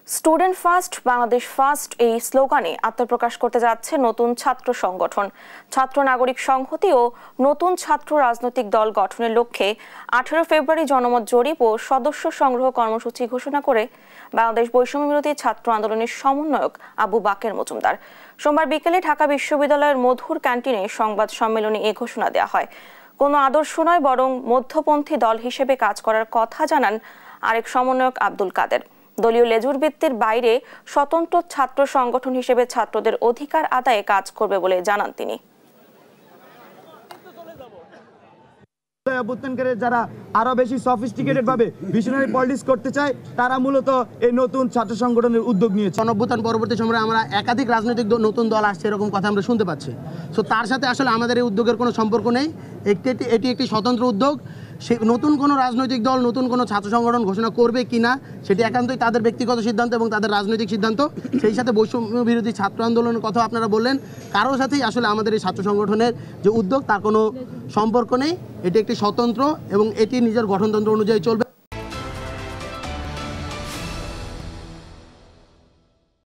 Student first Bangladesh first এই স্লোগানে আত্মপ্রকাশ করতে যাচ্ছে নতুন ছাত্র সংগঠন। ছাত্র নাগরিক সংহতি ও নতুন ছাত্র রাজনৈতিক দল গঠনের লক্ষ্যে 18 ফেব্রুয়ারি জনমত জরিপ ও সদস্য সংগ্রহ কর্মসূচি ঘোষণা করে বাংলাদেশ বৈষম্য বিরোধী ছাত্র আন্দোলনের সমন্বয়ক আবু বাকের মজুমদার। সোমবার বিকেলে ঢাকা বিশ্ববিদ্যালয়ের মধুর ক্যান্টিনে সংবাদ সম্মেলনে এ ঘোষণা দেওয়া হয়। কোনো আদর্শ নয়, বরং মধ্যপন্থী দল হিসেবে কাজ করার কথা জানান আরেক সমন্বয়ক আব্দুল কাদের। দলীয় লেজুর ভিত্তির বাইরে স্বতন্ত্র ছাত্র সংগঠন হিসেবে ছাত্রদের অধিকার আদায়ে কাজ করবে বলে জানান তিনি। যারা আরো বেশি সফিস্টিকেটেড ভাবে ভিশনারি পলিটিক্স করতে চায় তারা মূলত এই নতুন ছাত্র সংগঠনের উদ্যোগ নিয়েছে। গণঅভ্যুত্থান পরবর্তী সময়ে আমরা একাধিক রাজনৈতিক নতুন দল আসছে এরকম কথা আমরা শুনতে পাচ্ছি। সো তার সাথে আসলে আমাদের এই উদ্যোগের কোনো সম্পর্ক নেই। এটি একটি স্বতন্ত্র উদ্যোগ। সে নতুন কোনো রাজনৈতিক দল নতুন কোনো ছাত্র সংগঠন ঘোষণা করবে কিনা সেটি একান্তই তাদের ব্যক্তিগত সিদ্ধান্ত এবং তাদের রাজনৈতিক সিদ্ধান্ত। সেই সাথে বৈষম্য বিরোধী ছাত্র আন্দোলনের কথা আপনারা বললেন, কারোর সাথেই আসলে আমাদের এই ছাত্র সংগঠনের যে উদ্যোগ তার কোনো সম্পর্ক নেই। এটি একটি স্বতন্ত্র এবং এটি নিজের গঠনতন্ত্র অনুযায়ী চলবে।